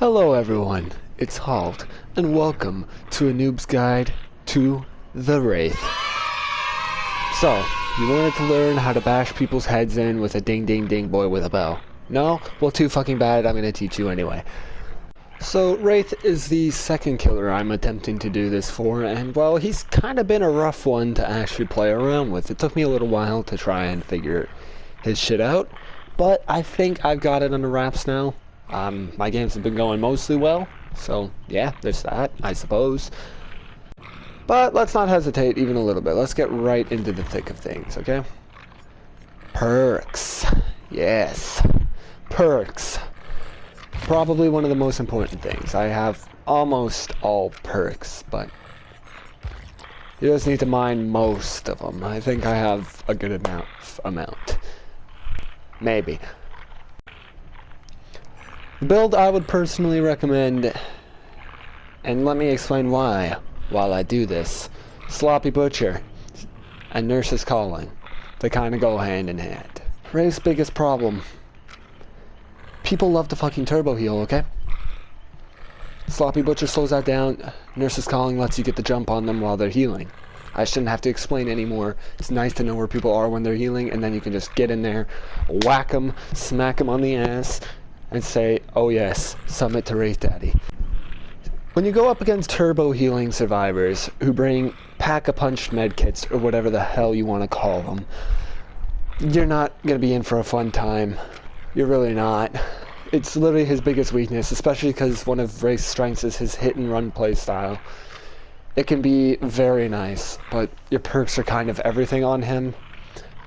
Hello everyone, it's Halt, and welcome to a Noob's Guide to the Wraith. So, you wanted to learn how to bash people's heads in with a ding ding ding boy with a bow. No? Well, too fucking bad, I'm gonna teach you anyway. So, Wraith is the second killer I'm attempting to do this for, and well, he's kinda been a rough one to actually play around with. It took me a little while to try and figure his shit out, but I think I've got it under wraps now. My games have been going mostly well, so yeah, there's that, I suppose. But let's not hesitate even a little bit. Let's get right into the thick of things, okay? Perks. Yes. Perks. Probably one of the most important things. I have almost all perks, but you just need to mine most of them. I think I have a good amount. Maybe. The build I would personally recommend, and let me explain why while I do this. Sloppy Butcher and Nurse's Calling. They kind of go hand in hand. Wraith's biggest problem. People love to fucking turbo heal, okay? Sloppy Butcher slows that down. Nurse's Calling lets you get the jump on them while they're healing. I shouldn't have to explain anymore. It's nice to know where people are when they're healing, and then you can just get in there, whack them, smack them on the ass, and say, oh yes, submit to Wraith Daddy. When you go up against turbo healing survivors who bring pack-a-punch medkits, or whatever the hell you want to call them, you're not going to be in for a fun time. You're really not. It's literally his biggest weakness, especially because one of Wraith's strengths is his hit-and-run playstyle. It can be very nice, but your perks are kind of everything on him,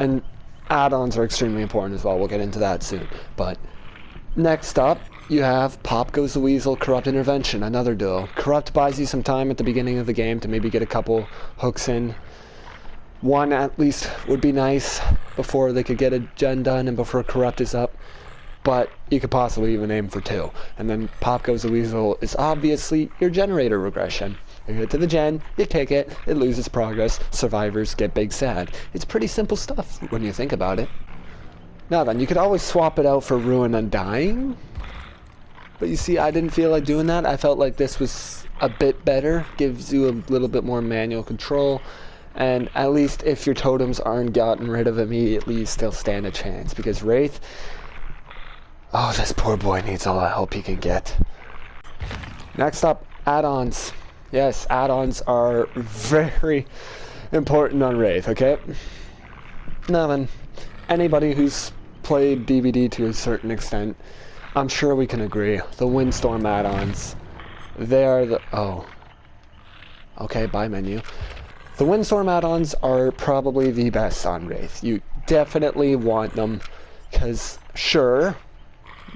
and add-ons are extremely important as well. We'll get into that soon, but next up, you have Pop Goes the Weasel, Corrupt Intervention, another duo. Corrupt buys you some time at the beginning of the game to maybe get a couple hooks in. One at least would be nice before they could get a gen done and before Corrupt is up, but you could possibly even aim for two. And then Pop Goes the Weasel is obviously your generator regression. You get to the gen, you kick it, it loses progress, survivors get big sad. It's pretty simple stuff when you think about it. Now then, you could always swap it out for Ruin Undying. But you see, I didn't feel like doing that. I felt like this was a bit better. Gives you a little bit more manual control. And at least if your totems aren't gotten rid of immediately, you still stand a chance. Because Wraith... oh, this poor boy needs all the help he can get. Next up, add-ons. Yes, add-ons are very important on Wraith, okay? Now then, anybody who's played DBD to a certain extent, I'm sure we can agree. The Windstorm add-ons, they are the... oh. Okay, bye menu. The Windstorm add-ons are probably the best on Wraith. You definitely want them, because sure,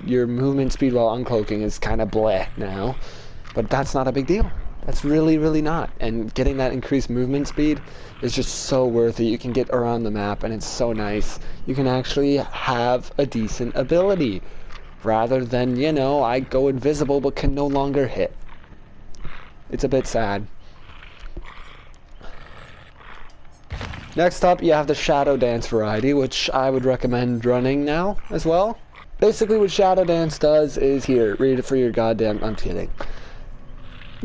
your movement speed while uncloaking is kind of bleh now, but that's not a big deal. That's really, really not. And getting that increased movement speed is just so worth it. You can get around the map, and it's so nice. You can actually have a decent ability, rather than, you know, I go invisible but can no longer hit. It's a bit sad. Next up, you have the Shadow Dance variety, which I would recommend running now as well. Basically what Shadow Dance does is, here, read it for your goddamn... I'm kidding.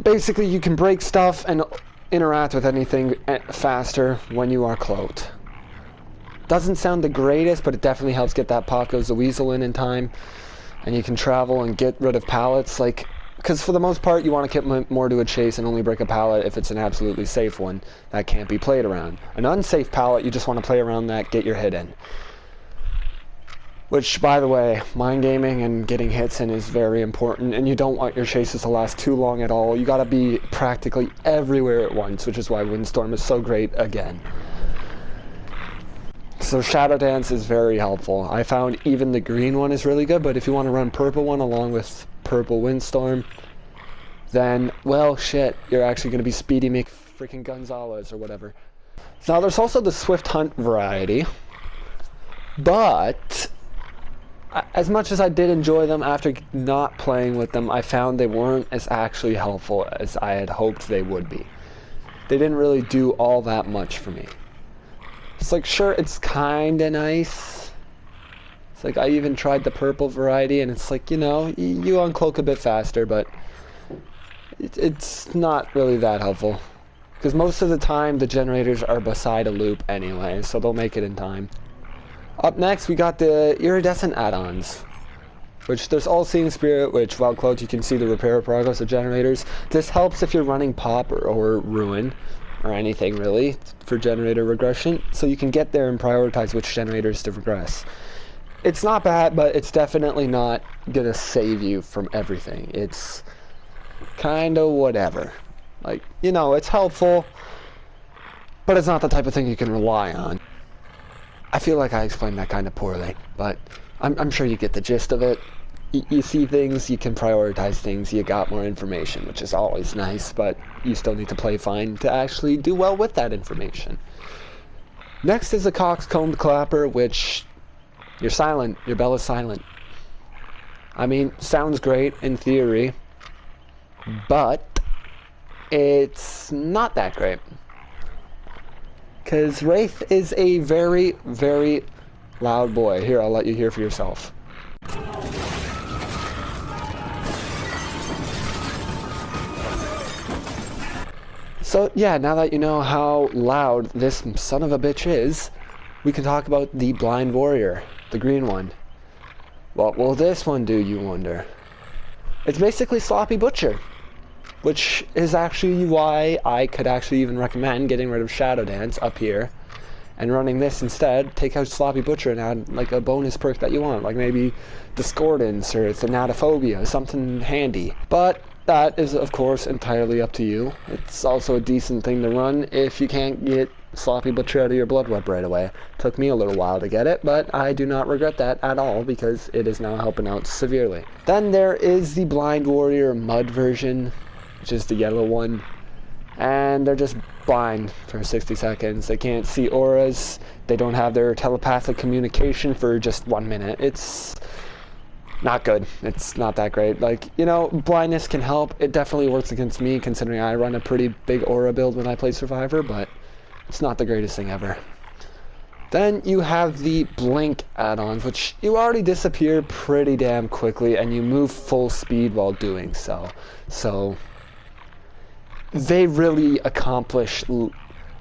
Basically, you can break stuff and interact with anything faster when you are cloaked. Doesn't sound the greatest, but it definitely helps get that Pop Goes the Weasel in time. And you can travel and get rid of pallets, like... because for the most part, you want to keep more to a chase and only break a pallet if it's an absolutely safe one that can't be played around. An unsafe pallet, you just want to play around that, get your hit in. Which, by the way, mind gaming and getting hits in is very important, and you don't want your chases to last too long at all. You gotta be practically everywhere at once, which is why Windstorm is so great again. So Shadow Dance is very helpful. I found even the green one is really good, but if you want to run purple one along with purple Windstorm, then, well, shit, you're actually going to be Speedy McFreaking Gonzalez or whatever. Now, there's also the Swift Hunt variety, but as much as I did enjoy them after not playing with them, I found they weren't as actually helpful as I had hoped they would be. They didn't really do all that much for me. It's like, sure, it's kinda nice. Like, I even tried the purple variety, and it's like, you know, you uncloak a bit faster, but it's not really that helpful. Because most of the time, the generators are beside a loop anyway, so they'll make it in time. Up next, we got the Iridescent add-ons, which there's All-Seeing Spirit, which while cloaked you can see the repair progress of generators. This helps if you're running Pop or Ruin, or anything really, for generator regression, so you can get there and prioritize which generators to regress. It's not bad, but it's definitely not gonna save you from everything. It's kinda whatever. Like, you know, it's helpful, but it's not the type of thing you can rely on. I feel like I explained that kind of poorly, but I'm sure you get the gist of it. You see things, you can prioritize things, you got more information, which is always nice, but you still need to play fine to actually do well with that information. Next is the Coxcombed Clapper, which you're silent, your bell is silent. I mean, sounds great in theory, but it's not that great. Because WRAITH is a very, very loud boy. Here, I'll let you hear for yourself. So yeah, now that you know how loud this son of a bitch is, we can talk about the Blind Warrior, the green one. What will this one do, you wonder? It's basically Sloppy Butcher, which is actually why I could actually even recommend getting rid of Shadow Dance up here and running this instead. Take out Sloppy Butcher and add like a bonus perk that you want, like maybe Discordance or Thanatophobia, something handy. But that is of course entirely up to you. It's also a decent thing to run if you can't get Sloppy Butcher out of your blood web right away. Took me a little while to get it, but I do not regret that at all because it is now helping out severely. Then there is the Blind Warrior Mud version, which is the yellow one, and they're just blind for 60 seconds. They can't see auras, they don't have their telepathic communication for just 1 minute. It's not good. It's not that great. Like, you know, blindness can help. It definitely works against me considering I run a pretty big aura build when I play Survivor, but it's not the greatest thing ever. Then you have the Blink add-ons, which you already disappear pretty damn quickly and you move full speed while doing so. So they really accomplish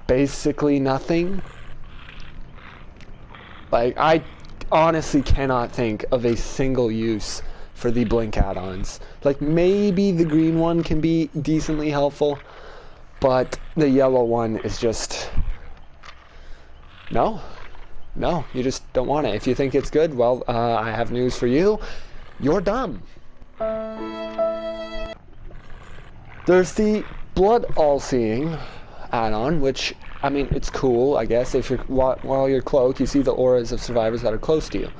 basically nothing. Like, I honestly cannot think of a single use for the Blink add-ons. Like, maybe the green one can be decently helpful, but the yellow one is just... No, you just don't want it. If you think it's good, well, I have news for you. You're dumb. There's the Blood All-Seeing add-on, which, I mean, it's cool, I guess. If you're while you're cloaked, you see the auras of survivors that are close to you.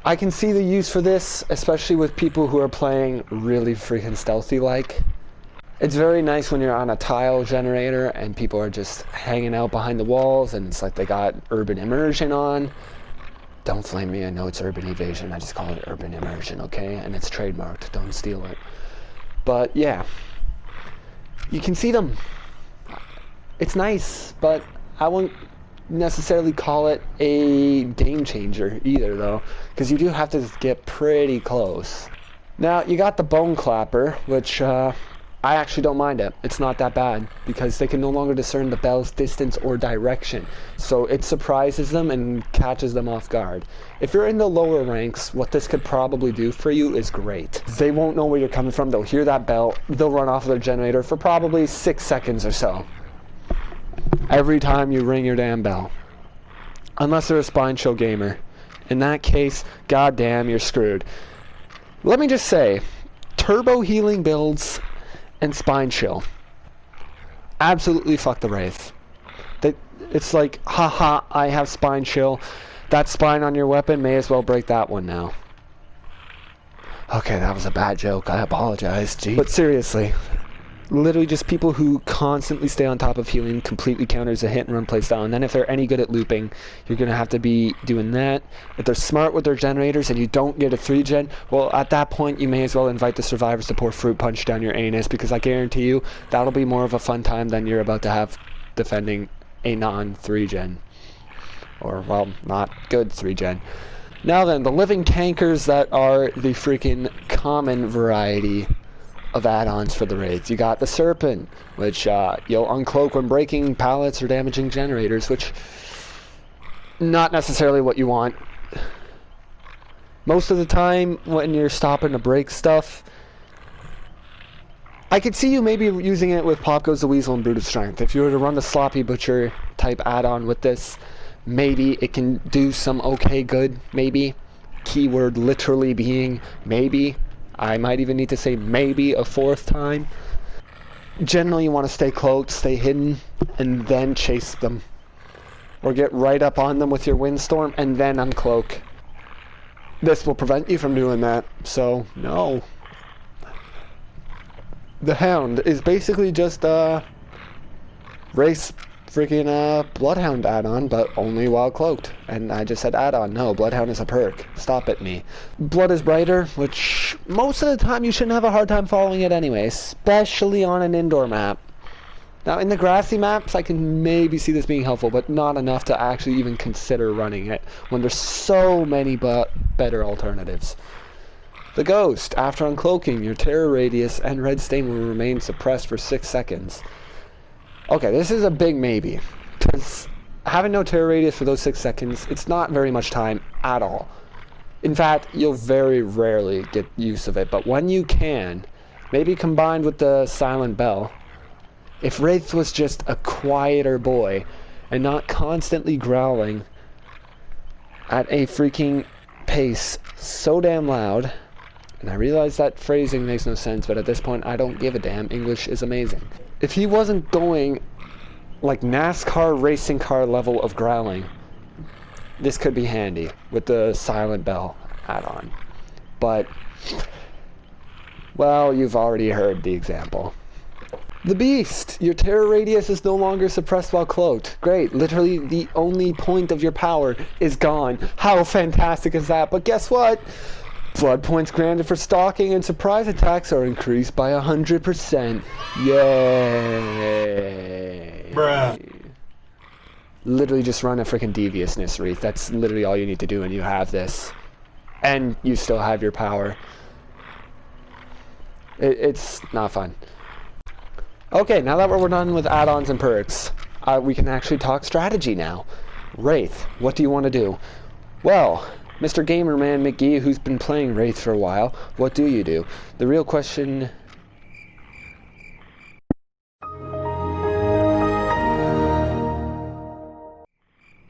I can see the use for this, especially with people who are playing really freaking stealthy-like. It's very nice when you're on a tile generator and people are just hanging out behind the walls and it's like they got Urban Immersion on. Don't flame me, I know it's Urban Evasion, I just call it Urban Immersion, okay? And it's trademarked, don't steal it. But yeah, you can see them. It's nice, but I won't necessarily call it a game changer either though, because you do have to get pretty close. Now, you got the Bone Clapper, which I actually don't mind it. It's not that bad, because they can no longer discern the bell's distance or direction, so it surprises them and catches them off guard. If you're in the lower ranks, what this could probably do for you is great. They won't know where you're coming from, they'll hear that bell, they'll run off their generator for probably 6 seconds or so. Every time you ring your damn bell. Unless they're a Spine Chill gamer. In that case, goddamn, you're screwed. Let me just say, turbo healing builds and Spine Chill absolutely fuck the WRAITH. It's like, haha, I have Spine Chill. That spine on your weapon, may as well break that one now. Okay, that was a bad joke, I apologize, gee. But seriously, literally just people who constantly stay on top of healing completely counters a hit and run playstyle, and then if they're any good at looping, you're going to have to be doing that. If they're smart with their generators and you don't get a 3-gen, well, at that point you may as well invite the survivors to pour Fruit Punch down your anus, because I guarantee you that'll be more of a fun time than you're about to have defending a non-3-gen. Or, well, not good 3-gen. Now then, the living tankers that are the freaking common variety of add-ons for the raids. You got the Serpent, which you'll uncloak when breaking pallets or damaging generators, which not necessarily what you want. Most of the time when you're stopping to break stuff, I could see you maybe using it with Pop Goes the Weasel and Brute of Strength. If you were to run the Sloppy Butcher type add-on with this, maybe it can do some okay good, maybe. Keyword literally being maybe. I might even need to say maybe a fourth time. Generally you want to stay cloaked, stay hidden, and then chase them. Or get right up on them with your Windstorm and then uncloak. This will prevent you from doing that, so no. The Hound is basically just a race freaking Bloodhound add-on, but only while cloaked. And I just said add-on. No, Bloodhound is a perk. Stop it, me. Blood is Brighter, which most of the time you shouldn't have a hard time following it anyway, especially on an indoor map. Now, in the grassy maps, I can maybe see this being helpful, but not enough to actually even consider running it when there's so many better alternatives. The Ghost. After uncloaking, your terror radius and red stain will remain suppressed for 6 seconds. Okay, this is a big maybe, because having no terror radius for those 6 seconds, it's not very much time at all. In fact, you'll very rarely get use of it, but when you can, maybe combined with the Silent Bell, if Wraith was just a quieter boy and not constantly growling at a freaking pace so damn loud. And I realize that phrasing makes no sense, but at this point I don't give a damn. English is amazing. If he wasn't going like NASCAR racing car level of growling, this could be handy with the Silent Bell add-on. But, well, you've already heard the example. The Beast! Your terror radius is no longer suppressed while cloaked. Great, literally the only point of your power is gone. How fantastic is that? But guess what? Blood points granted for stalking and surprise attacks are increased by 100%. Yay! Bruh. Literally just run a freaking Deviousness Wreath. That's literally all you need to do, and you have this. And you still have your power. It's not fun. Okay, now that we're done with add-ons and perks, we can actually talk strategy now. Wraith, what do you want to do? Well, Mr. Gamerman McGee, who's been playing Wraith for a while, what do you do? The real question...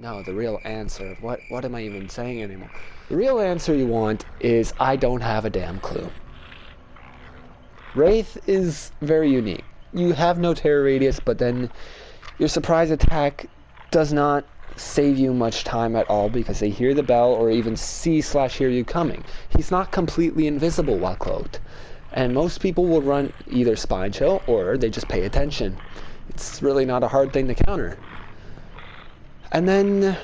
No, the real answer. What am I even saying anymore? The real answer you want is, I don't have a damn clue. Wraith is very unique. You have no terror radius, but then your surprise attack does not save you much time at all because they hear the bell or even see/hear you coming. He's not completely invisible while cloaked. And most people will run either Spine Chill or they just pay attention. It's really not a hard thing to counter. And then,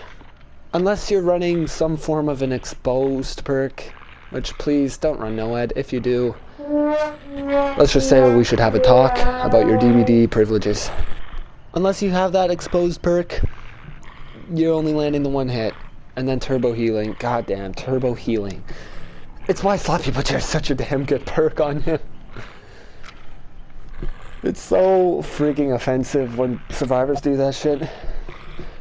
unless you're running some form of an exposed perk, which please don't run Noed. If you do, let's just say we should have a talk about your DVD privileges. Unless you have that exposed perk, you're only landing the one hit. And then turbo healing. Goddamn, turbo healing. It's why Sloppy Butcher is such a damn good perk on him. It's so freaking offensive when survivors do that shit.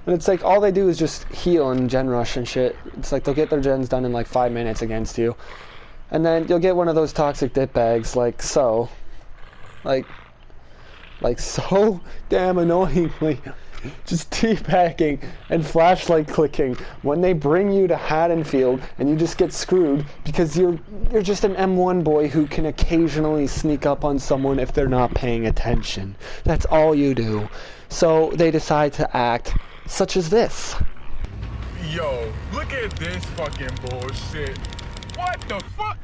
And it's like all they do is just heal and gen rush and shit. It's like they'll get their gens done in like 5 minutes against you. And then you'll get one of those toxic dip bags like so. Like so damn annoyingly. Just teabagging and flashlight clicking when they bring you to Haddonfield and you just get screwed because you're just an M1 boy who can occasionally sneak up on someone if they're not paying attention. That's all you do. So they decide to act such as this. Yo, look at this fucking bullshit. What the fuck?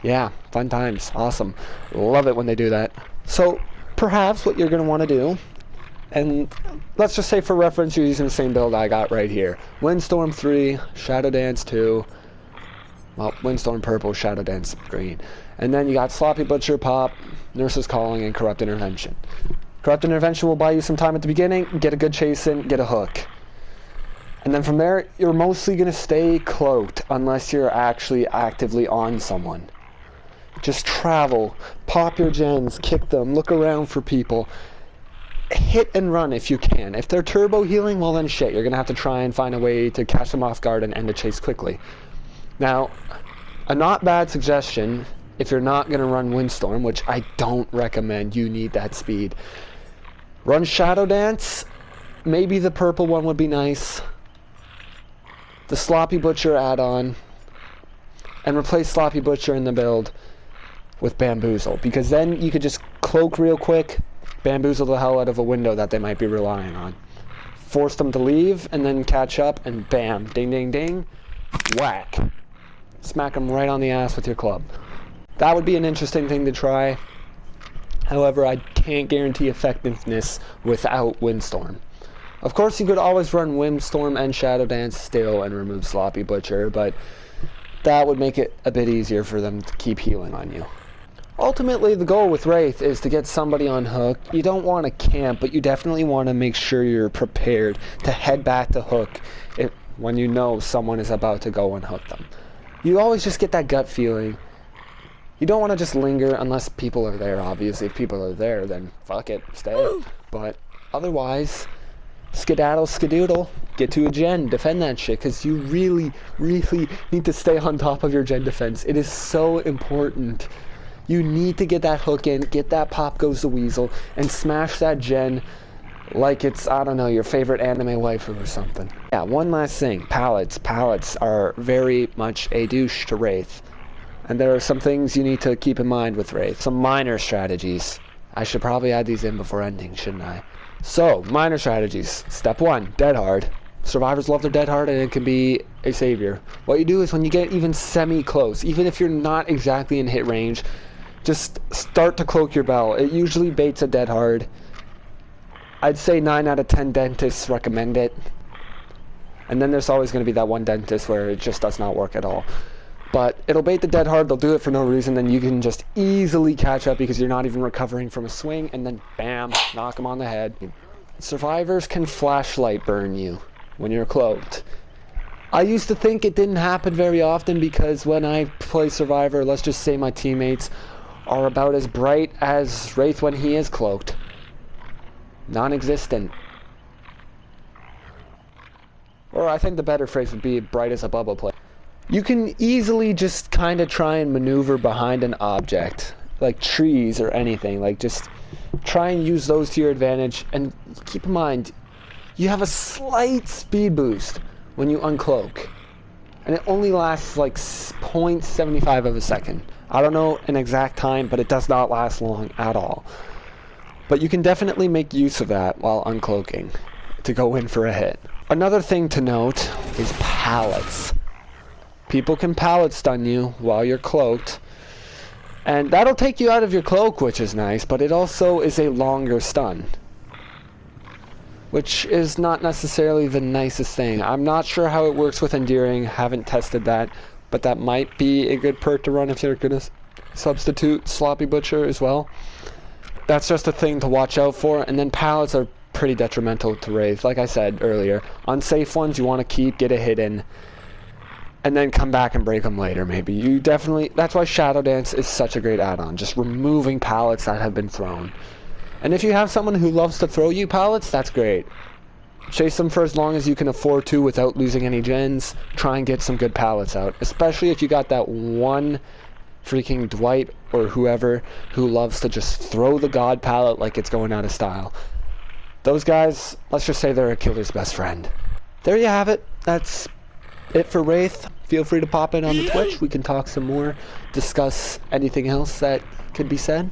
Yeah, fun times. Awesome. Love it when they do that. So perhaps what you're going to want to do, and let's just say for reference you're using the same build I got right here. Windstorm 3, Shadow Dance 2, well, Windstorm Purple, Shadow Dance Green. And then you got Sloppy Butcher, Pop, Nurse's Calling, and Corrupt Intervention. Corrupt Intervention will buy you some time at the beginning, get a good chase in, get a hook. And then from there, you're mostly going to stay cloaked unless you're actually actively on someone. Just travel, pop your gens, kick them, look around for people. Hit and run if you can. If they're turbo healing, well then shit, you're going to have to try and find a way to catch them off guard and end the chase quickly. Now, a not bad suggestion, if you're not going to run Windstorm, which I don't recommend, you need that speed. Run Shadow Dance. Maybe the purple one would be nice. The Sloppy Butcher add-on. And replace Sloppy Butcher in the build with Bamboozle. Because then you could just cloak real quick, bamboozle the hell out of a window that they might be relying on. Force them to leave, and then catch up, and bam, ding, ding, ding, whack. Smack them right on the ass with your club. That would be an interesting thing to try. However, I can't guarantee effectiveness without Windstorm. Of course, you could always run Windstorm and Shadow Dance still and remove Sloppy Butcher, but that would make it a bit easier for them to keep healing on you. Ultimately, the goal with Wraith is to get somebody on hook. You don't want to camp, but you definitely want to make sure you're prepared to head back to hook when you know someone is about to go and hook them. You always just get that gut feeling. You don't want to just linger unless people are there, obviously. If people are there, then fuck it, stay. But otherwise, skedaddle, skedoodle, get to a gen, defend that shit, because you really, really need to stay on top of your gen defense. It is so important. You need to get that hook in, get that pop goes the weasel, and smash that gen like it's, I don't know, your favorite anime waifu or something. Yeah, one last thing, pallets. Pallets are very much a douche to Wraith. And there are some things you need to keep in mind with Wraith. Some minor strategies. I should probably add these in before ending, shouldn't I? So, minor strategies. Step 1, dead hard. Survivors love their dead hard and it can be a savior. What you do is when you get even semi-close, even if you're not exactly in hit range, just start to cloak your bell. It usually baits a dead hard. I'd say 9 out of 10 dentists recommend it. And then there's always going to be that one dentist where it just does not work at all. But it'll bait the dead hard, they'll do it for no reason, then you can just easily catch up because you're not even recovering from a swing, and then bam, knock them on the head. Survivors can flashlight burn you when you're cloaked. I used to think it didn't happen very often because when I play Survivor, let's just say my teammates are about as bright as Wraith when he is cloaked. Non-existent. Or I think the better phrase would be bright as a bubble player. You can easily just kind of try and maneuver behind an object, like trees or anything. Like just try and use those to your advantage. And keep in mind, you have a slight speed boost when you uncloak. And it only lasts like 0.75 of a second. I don't know an exact time, but it does not last long at all. But you can definitely make use of that while uncloaking to go in for a hit. Another thing to note is pallets. People can pallet stun you while you're cloaked. And that'll take you out of your cloak, which is nice, but it also is a longer stun. Which is not necessarily the nicest thing. I'm not sure how it works with endearing, haven't tested that, but that might be a good perk to run if you're going to substitute Sloppy Butcher as well. That's just a thing to watch out for, and then pallets are pretty detrimental to Wraith. Like I said earlier, unsafe ones you want to keep, get a hit in, and then come back and break them later maybe. You definitely, that's why Shadow Dance is such a great add-on, just removing pallets that have been thrown. And if you have someone who loves to throw you pallets, that's great. Chase them for as long as you can afford to without losing any gens. Try and get some good pallets out, especially if you got that one freaking Dwight or whoever who loves to just throw the god pallet like it's going out of style. Those guys, let's just say they're a killer's best friend. There you have it. That's it for Wraith. Feel free to pop in on the Twitch. We can talk some more, discuss anything else that could be said.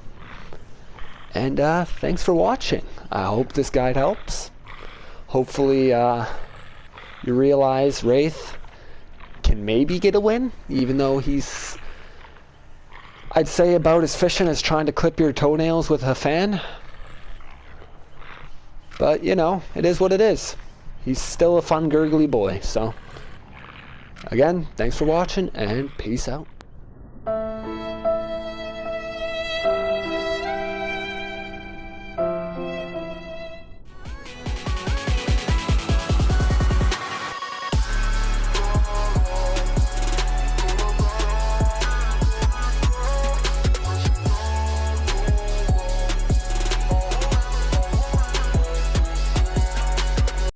And thanks for watching. I hope this guide helps. Hopefully you realize Wraith can maybe get a win, even though he's, I'd say, about as efficient as trying to clip your toenails with a fan. But, you know, it is what it is. He's still a fun, gurgly boy, so... Again, thanks for watching, and peace out.